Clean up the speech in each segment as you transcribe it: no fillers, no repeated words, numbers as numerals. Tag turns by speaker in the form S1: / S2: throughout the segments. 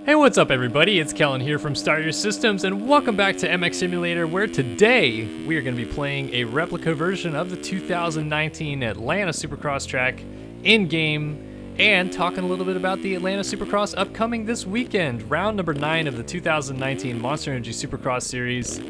S1: Hey, what's up everybody? It's Kellen here from Start Your Systems, and welcome back to MX Simulator, where today we are going to be playing a replica version of the 2019 Atlanta Supercross track in-game, and talking a little bit about the Atlanta Supercross upcoming this weekend, round number 9 of the 2019 Monster Energy Supercross series.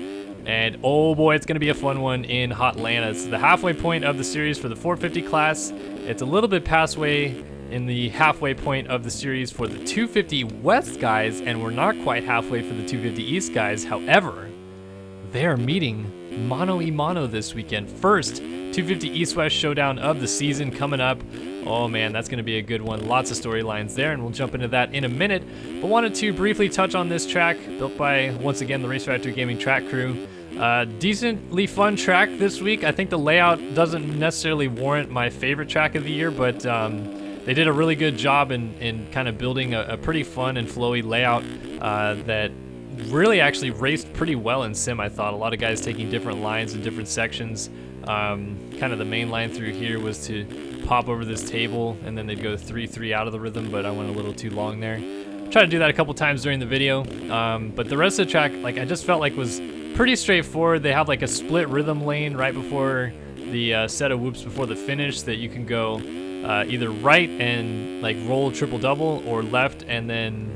S1: And oh boy, it's going to be a fun one in Hot Atlanta. It's the halfway point of the series for the 450 class. It's a little bit past way in the halfway point of the series for the 250 West guys, and we're not quite halfway for the 250 East guys. However, they are meeting mano a mano this weekend. First 250 East-West showdown of the season coming up. Oh man, that's going to be a good one. Lots of storylines there, and we'll jump into that in a minute. But wanted to briefly touch on this track, built by, once again, the Race Factory Gaming track crew. Decently fun track this week. I think the layout doesn't necessarily warrant my favorite track of the year, but they did a really good job in kind of building a pretty fun and flowy layout that really actually raced pretty well in sim, I thought. A lot of guys taking different lines in different sections. Kind of the main line through here was to pop over this table, and then they'd go 3-3 out of the rhythm, but I went a little too long there. Tried to do that a couple times during the video, but the rest of the track, like, I just felt like was pretty straightforward. They have like a split rhythm lane right before the set of whoops before the finish that you can go either right and like roll triple double, or left and then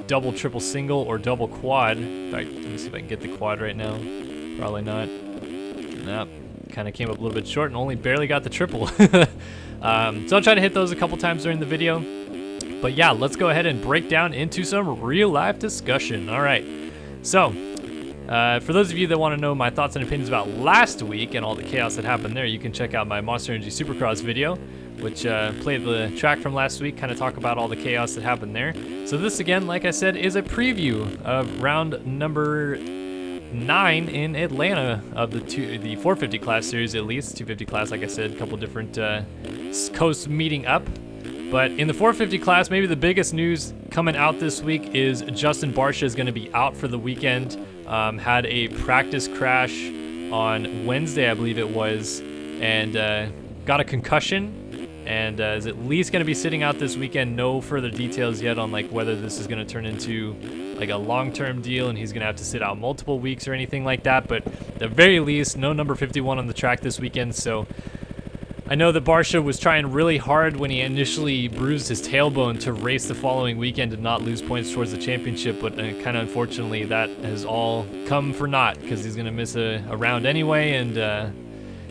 S1: double triple single or double quad. In fact, let me see if I can get the quad right now. Probably not. Nope. Kind of came up a little bit short and only barely got the triple. So I'll try to hit those a couple times during the video. But yeah, let's go ahead and break down into some real life discussion. All right. So for those of you that want to know my thoughts and opinions about last week and all the chaos that happened there, you can check out my Monster Energy Supercross video, which played the track from last week, kind of talk about all the chaos that happened there. So this, again, like I said, is a preview of round number 9 in Atlanta of the 450 class series, at least. 250 class, like I said, a couple different coasts meeting up. But in the 450 class, maybe the biggest news coming out this week is Justin Barcia is going to be out for the weekend. Had a practice crash on Wednesday, I believe it was, and got a concussion, and is at least going to be sitting out this weekend. No further details yet on like whether this is going to turn into like a long-term deal and he's going to have to sit out multiple weeks or anything like that. But at the very least, no number 51 on the track this weekend. So I know that Barcia was trying really hard when he initially bruised his tailbone to race the following weekend and not lose points towards the championship, but kind of unfortunately that has all come for naught because he's going to miss a round anyway. And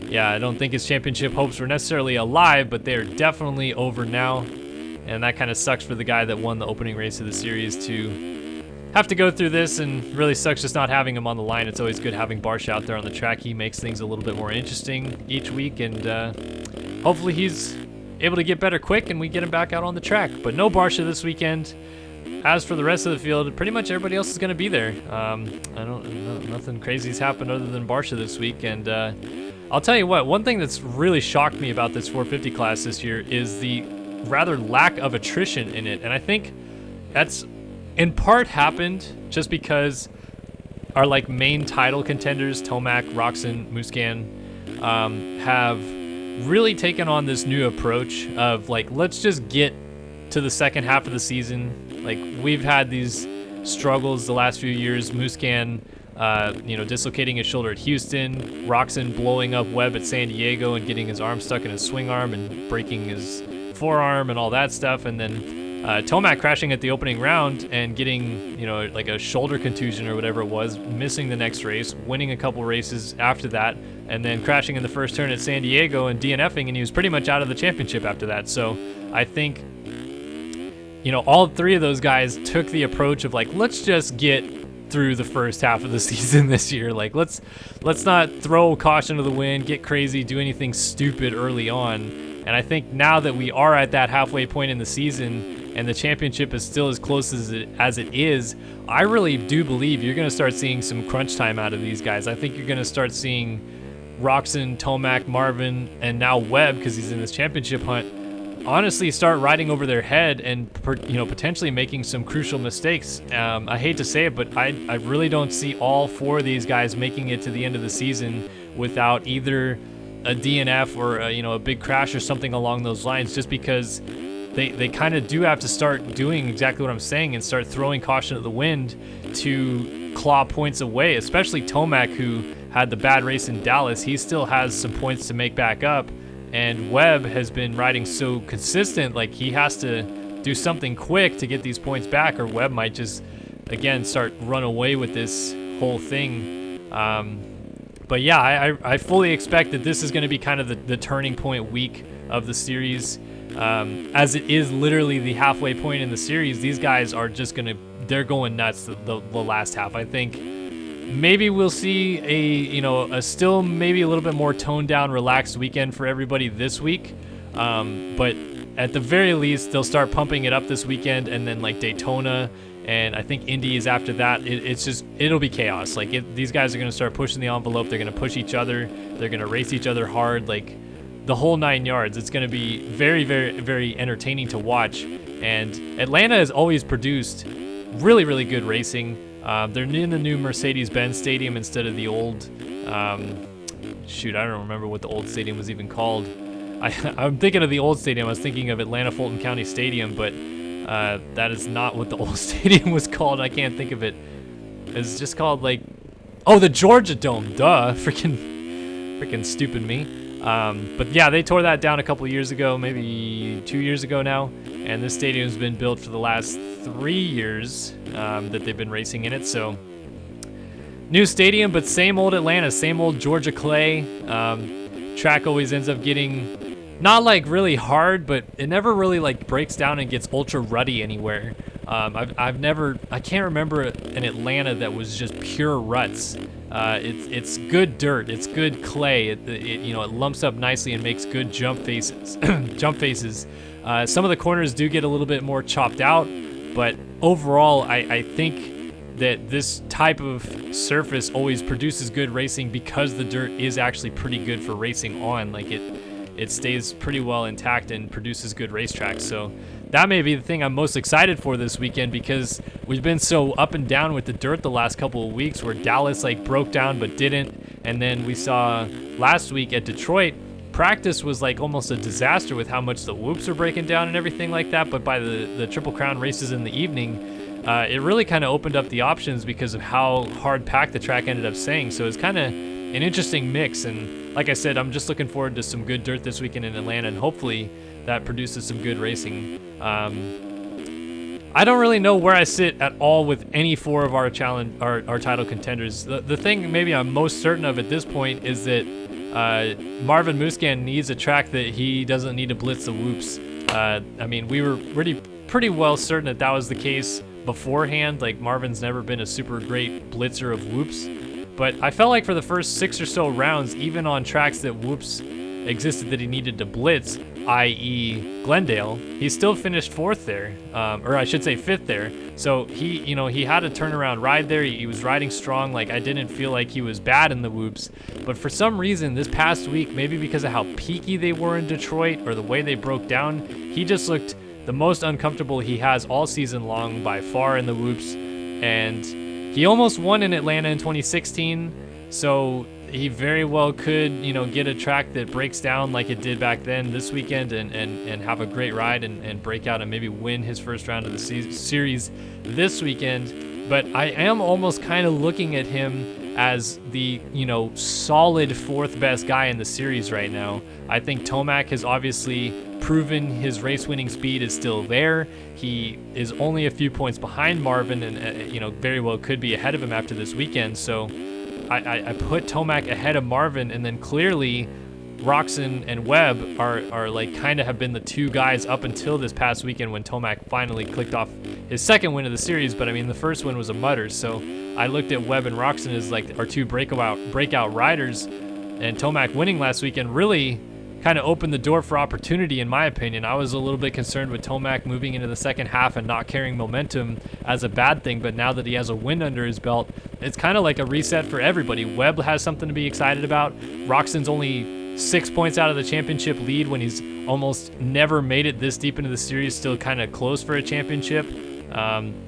S1: yeah, I don't think his championship hopes were necessarily alive, but they're definitely over now. And that kind of sucks for the guy that won the opening race of the series to have to go through this, and really sucks just not having him on the line. It's always good having Barcia out there on the track. He makes things a little bit more interesting each week, and hopefully he's able to get better quick and we get him back out on the track. But no Barcia this weekend. As for the rest of the field, pretty much everybody else is going to be there. Nothing crazy's happened other than Barcia this week. And I'll tell you what, one thing that's really shocked me about this 450 class this year is the rather lack of attrition in it. And I think that's in part happened just because our like main title contenders, Tomac, Roxon, Muscan, have really taken on this new approach of like, let's just get to the second half of the season. Like, we've had these struggles the last few years. Muscan, dislocating his shoulder at Houston, Roxon blowing up Webb at San Diego and getting his arm stuck in his swing arm and breaking his forearm and all that stuff, and then Tomac crashing at the opening round and getting, like a shoulder contusion or whatever it was, missing the next race, winning a couple races after that, and then crashing in the first turn at San Diego and DNFing, and he was pretty much out of the championship after that. So I think, all three of those guys took the approach of like, let's just get through the first half of the season this year. Like, let's not throw caution to the wind, get crazy, do anything stupid early on. And I think now that we are at that halfway point in the season and the championship is still as close as it is, I really do believe you're going to start seeing some crunch time out of these guys. I think you're going to start seeing Roxon, Tomac, Marvin, and now Webb, because he's in this championship hunt, honestly start riding over their head and potentially making some crucial mistakes. I hate to say it, but I really don't see all four of these guys making it to the end of the season without either a DNF or a big crash or something along those lines, just because they kind of do have to start doing exactly what I'm saying and start throwing caution to the wind to claw points away, especially Tomac, who had the bad race in Dallas. He still has some points to make back up, and Webb has been riding so consistent, like he has to do something quick to get these points back, or Webb might just, again, start run away with this whole thing. But yeah, I fully expect that this is going to be kind of the turning point week of the series. As it is literally the halfway point in the series, these guys are just they're going nuts the last half. I think maybe we'll see a still maybe a little bit more toned down, relaxed weekend for everybody this week. But at the very least, they'll start pumping it up this weekend, and then like Daytona, and I think Indy is after that. It'll be chaos. Like these guys are going to start pushing the envelope. They're going to push each other. They're going to race each other hard. Like the whole 9 yards. It's going to be very, very, very entertaining to watch. And Atlanta has always produced really, really good racing. They're in the new Mercedes-Benz Stadium instead of the old, I don't remember what the old stadium was even called. I'm thinking of the old stadium. I was thinking of Atlanta Fulton County Stadium, but that is not what the old stadium was called. I can't think of it. It's just called the Georgia Dome. Duh, freaking stupid me. But yeah, they tore that down a couple years ago, maybe 2 years ago now, and this stadium's been built for the last 3 years that they've been racing in it. So new stadium, but same old Atlanta, same old Georgia clay. Track always ends up getting not like really hard, but it never really like breaks down and gets ultra rutty anywhere. I can't remember an Atlanta that was just pure ruts. It's good dirt, it's good clay. It lumps up nicely and makes good jump faces. Some of the corners do get a little bit more chopped out, but overall, I think that this type of surface always produces good racing because the dirt is actually pretty good for racing on. Like it stays pretty well intact and produces good racetracks. So that may be the thing I'm most excited for this weekend, because we've been so up and down with the dirt the last couple of weeks, where Dallas broke down but didn't, and then we saw last week at Detroit, practice was almost a disaster with how much the whoops are breaking down and everything like that. But by the Triple Crown races in the evening, it really kind of opened up the options because of how hard packed the track ended up staying. So it's kind of an interesting mix, and like I said, I'm just looking forward to some good dirt this weekend in Atlanta, and hopefully that produces some good racing. I don't really know where I sit at all with any four of our title contenders. The thing maybe I'm most certain of at this point is that Marvin Musquin needs a track that he doesn't need to blitz the whoops. I mean, we were pretty well certain that was the case beforehand. Like, Marvin's never been a super great blitzer of whoops, but I felt like for the first 6 or so rounds, even on tracks that whoops existed that he needed to blitz, i.e. Glendale, he still finished 4th there, or I should say 5th there. So he had a turnaround ride there. He was riding strong. Like, I didn't feel like he was bad in the whoops, but for some reason this past week, maybe because of how peaky they were in Detroit or the way they broke down, he just looked the most uncomfortable he has all season long by far in the whoops. And he almost won in Atlanta in 2016, so he very well could, get a track that breaks down like it did back then this weekend and have a great ride and break out and maybe win his first round of the series this weekend. But I am almost kind of looking at him as the, solid 4th best guy in the series right now. I think Tomac has obviously proven his race-winning speed is still there. He is only a few points behind Marvin and, very well could be ahead of him after this weekend. So I put Tomac ahead of Marvin, and then clearly Roczen and Webb are kind of have been the two guys up until this past weekend when Tomac finally clicked off his second win of the series. But I mean, the first win was a mutter. So I looked at Webb and Roczen as our two breakout riders, and Tomac winning last weekend really kind of opened the door for opportunity, in my opinion. I was a little bit concerned with Tomac moving into the second half and not carrying momentum as a bad thing, but now that he has a win under his belt, it's kind of like a reset for everybody. Webb has something to be excited about. Roczen's only 6 points out of the championship lead when he's almost never made it this deep into the series, still kind of close for a championship.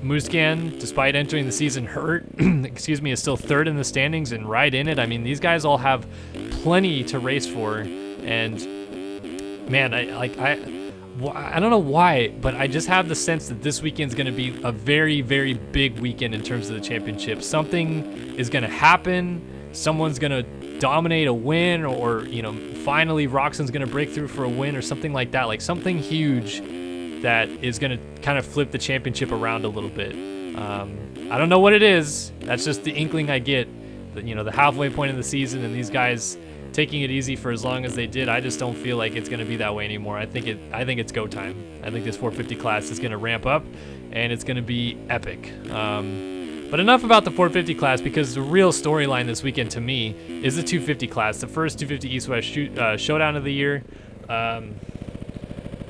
S1: Musquin, despite entering the season hurt, is still 3rd in the standings and right in it. I mean, these guys all have plenty to race for. And man, I don't know why, but I just have the sense that this weekend's going to be a very, very big weekend in terms of the championship. Something is going to happen. Someone's going to dominate a win, or, you know, finally Roxon's going to break through for a win or something like that. Like something huge that is going to kind of flip the championship around a little bit. I don't know what it is. That's just the inkling I get. You know, the halfway point of the season and these guys taking it easy for as long as they did. I just don't feel like it's going to be that way anymore. I think it's go time. I think this 450 class is going to ramp up and it's going to be epic. But enough about the 450 class, because the real storyline this weekend to me is the 250 class, the first 250 East-West showdown of the year.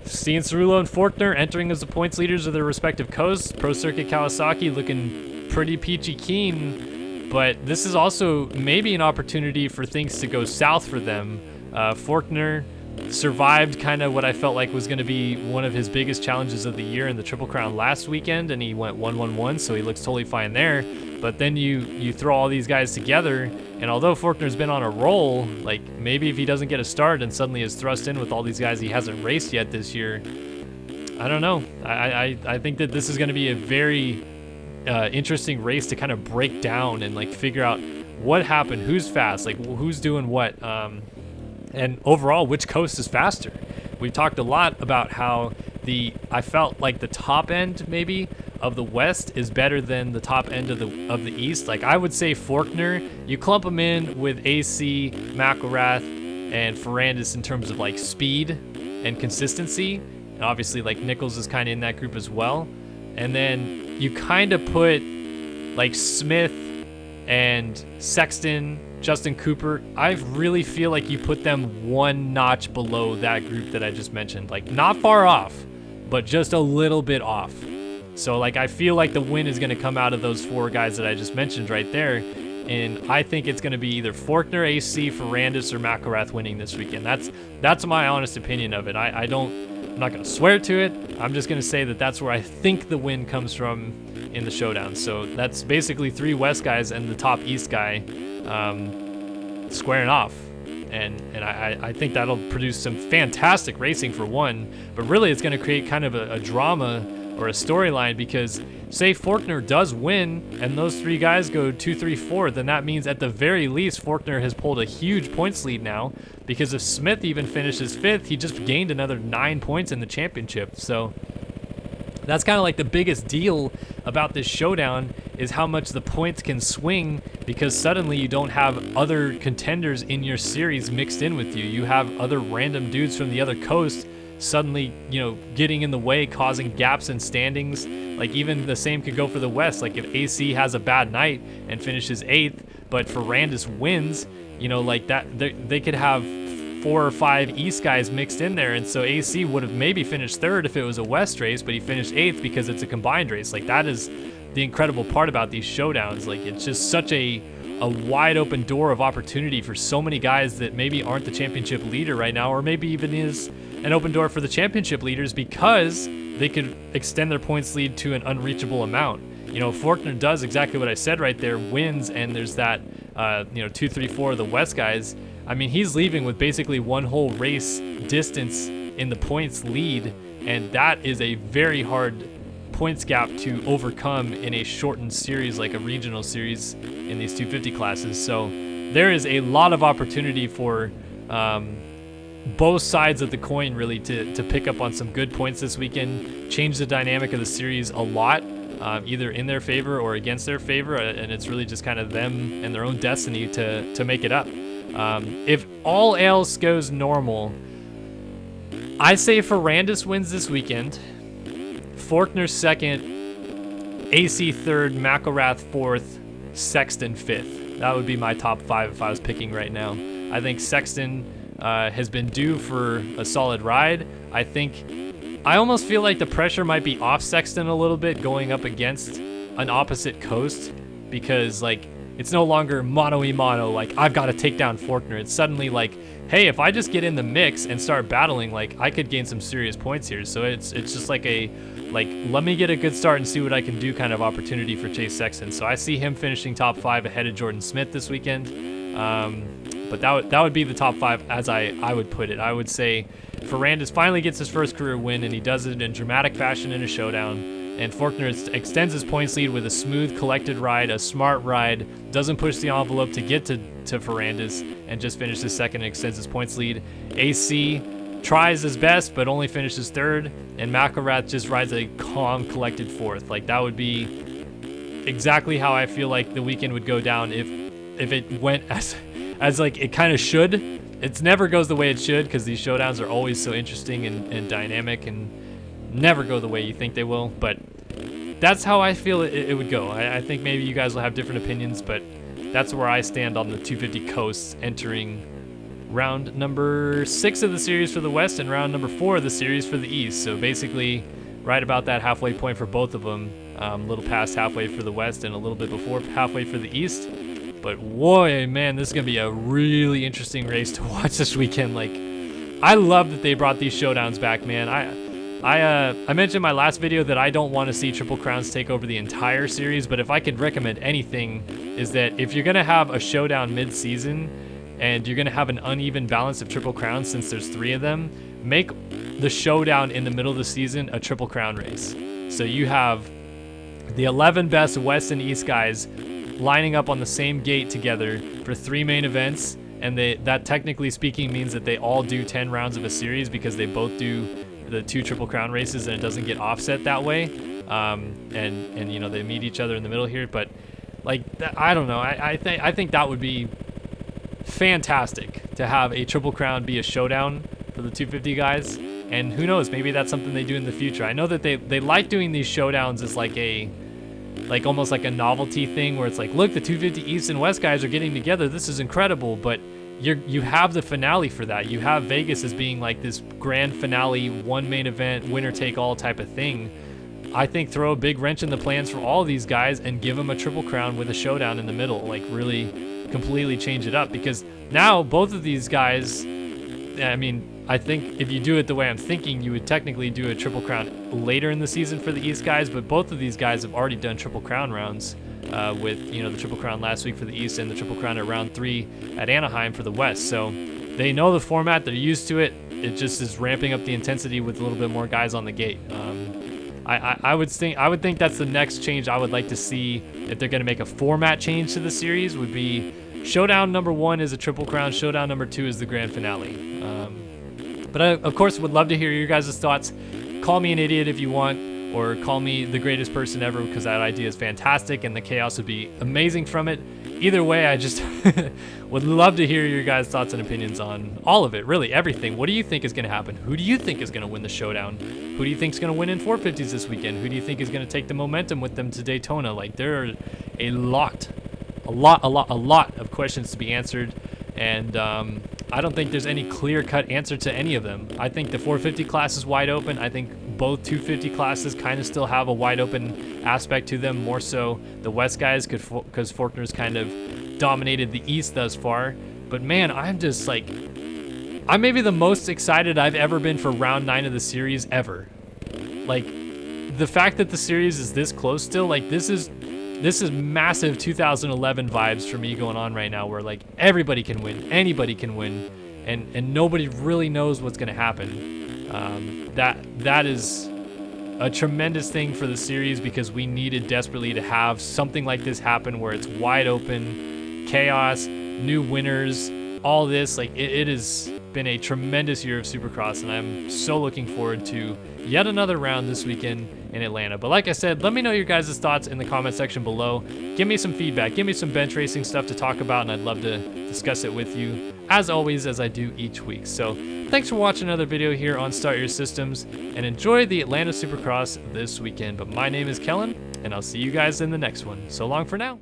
S1: Seeing Cerullo and Forkner entering as the points leaders of their respective coasts. Pro Circuit Kawasaki looking pretty peachy keen, but this is also maybe an opportunity for things to go south for them. Forkner survived kind of what I felt like was going to be one of his biggest challenges of the year in the Triple Crown last weekend, and he went 1-1-1, so he looks totally fine there. But then you throw all these guys together, and although Forkner's been on a roll, like maybe if he doesn't get a start and suddenly is thrust in with all these guys he hasn't raced yet this year, I don't know. I think that this is going to be a very interesting race to kind of break down and like figure out what happened, who's fast, like who's doing what, and overall which coast is faster. We've talked a lot about how I felt like the top end maybe of the West is better than the top end of the East. Like I would say Forkner, you clump them in with AC, McElrath, and Ferrandis in terms of like speed and consistency. And obviously like Nichols is kind of in that group as well. And then you kind of put like Smith and Sexton, Justin Cooper. I really feel like you put them one notch below that group that I just mentioned. Like not far off, but just a little bit off. So like I feel like the win is going to come out of those four guys that I just mentioned right there. And I think it's going to be either Forkner, AC, Ferrandis, or McElrath winning this weekend. That's my honest opinion of it. I'm not going to swear to it. I'm just going to say that that's where I think the win comes from in the showdown. So that's basically three West guys and the top East guy squaring off. And I think that'll produce some fantastic racing for one, but really it's going to create kind of a drama or a storyline, because say Forkner does win and those three guys go 2-3-4, then that means at the very least Forkner has pulled a huge points lead now, because if Smith even finishes fifth, he just gained another 9 points in the championship. So that's kind of like the biggest deal about this showdown, is how much the points can swing, because suddenly you don't have other contenders in your series mixed in with you. You have other random dudes from the other coast suddenly, you know, getting in the way, causing gaps in standings. Like even the same could go for the West. Like if AC has a bad night and finishes 8th, but Ferrandis wins, you know, like that, they could have 4 or 5 East guys mixed in there, and so AC would have maybe finished 3rd if it was a West race, but he finished 8th because it's a combined race. Like that is the incredible part about these showdowns. Like it's just such a wide open door of opportunity for so many guys that maybe aren't the championship leader right now, or maybe even is an open door for the championship leaders, because they could extend their points lead to an unreachable amount. You know, Forkner does exactly what I said right there, wins, and there's that 2-3-4 of the West guys. I mean, he's leaving with basically one whole race distance in the points lead, and that is a very hard points gap to overcome in a shortened series like a regional series in these 250 classes. So there is a lot of opportunity for both sides of the coin really to pick up on some good points this weekend, change the dynamic of the series a lot, either in their favor or against their favor, and it's really just kind of them and their own destiny to make it up. If all else goes normal, I say Ferrandis wins this weekend, Forkner 2nd, AC 3rd, McElrath 4th, Sexton 5th. That would be my top 5 if I was picking right now. I think Sexton has been due for a solid ride. I almost feel like the pressure might be off Sexton a little bit going up against an opposite coast, because like it's no longer mano-a-mano, like I've got to take down Forkner. It's suddenly like, hey, if I just get in the mix and start battling, like I could gain some serious points here. So it's just like let me get a good start and see what I can do kind of opportunity for Chase Sexton. So I see him finishing top 5 ahead of Jordan Smith this weekend. But that would be the top 5 as I would put it. I would say Ferrandis finally gets his first career win, and he does it in dramatic fashion in a showdown. And Faulkner extends his points lead with a smooth, collected ride, a smart ride, doesn't push the envelope to get to Ferrandis, and just finishes second and extends his points lead. AC tries his best, but only finishes third, and McElrath just rides a calm, collected fourth. Like, that would be exactly how I feel like the weekend would go down if it went as like it kind of should. It never goes the way it should, because these showdowns are always so interesting and dynamic and never go the way you think they will, but that's how I feel it would go. I think maybe you guys will have different opinions, but that's where I stand on the 250 coasts entering round number 6 of the series for the West and round number 4 of the series for the East. So basically right about that halfway point for both of them, a little past halfway for the West and a little bit before halfway for the East. But boy, man, this is going to be a really interesting race to watch this weekend. Like, I love that they brought these showdowns back, man. I mentioned in my last video that I don't want to see Triple Crowns take over the entire series, but if I could recommend anything, is that if you're going to have a showdown mid-season and you're going to have an uneven balance of Triple Crowns, since there's 3 of them, make the showdown in the middle of the season a Triple Crown race. So you have the 11 best West and East guys lining up on the same gate together for 3 main events, and that technically speaking means that they all do 10 rounds of a series, because they both do the 2 Triple Crown races, and it doesn't get offset that way. And you know, they meet each other in the middle here, but like, I don't know. I think that would be fantastic to have a Triple Crown be a showdown for the 250 guys. And who knows, maybe that's something they do in the future. I know that they like doing these showdowns as like almost like a novelty thing, where it's like, look, the 250 East and West guys are getting together. This is incredible. But you have the finale for that. You have Vegas as being like this grand finale, one main event, winner take all type of thing. I think throw a big wrench in the plans for all of these guys and give them a Triple Crown with a showdown in the middle. Like, really completely change it up, because now both of these guys, I mean, I think if you do it the way I'm thinking, you would technically do a Triple Crown later in the season for the East guys, but both of these guys have already done Triple Crown rounds with, you know, the Triple Crown last week for the East and the Triple Crown at round 3 at Anaheim for the West. So they know the format, they're used to it. It just is ramping up the intensity with a little bit more guys on the gate. I would think that's the next change I would like to see if they're going to make a format change to the series. Would be showdown number 1 is a Triple Crown, showdown number 2 is the grand finale. But I, of course, would love to hear your guys' thoughts. Call me an idiot if you want, or call me the greatest person ever, because that idea is fantastic and the chaos would be amazing from it. Either way, I just would love to hear your guys' thoughts and opinions on all of it, really everything. What do you think is going to happen? Who do you think is going to win the showdown? Who do you think is going to win in 450s this weekend? Who do you think is going to take the momentum with them to Daytona? Like, there are a lot of questions to be answered, and I don't think there's any clear-cut answer to any of them. I think the 450 class is wide open. I think both 250 classes kind of still have a wide open aspect to them, more so the West guys, because Faulkner's kind of dominated the East thus far. But man, I'm just like, I'm maybe the most excited I've ever been for round 9 of the series ever. Like, the fact that the series is this close still, like, this is massive 2011 vibes for me going on right now, where like everybody can win, anybody can win, and nobody really knows what's going to happen. That is a tremendous thing for the series, because we needed desperately to have something like this happen, where it's wide open, chaos, new winners, all this. Like, it has been a tremendous year of Supercross, and I'm so looking forward to yet another round this weekend in Atlanta. But like I said, let me know your guys' thoughts in the comment section below. Give me some feedback, give me some bench racing stuff to talk about, and I'd love to discuss it with you, as always, as I do each week. So thanks for watching another video here on Start Your Systems, and enjoy the Atlanta Supercross this weekend. But my name is Kellen, and I'll see you guys in the next one. So long for now.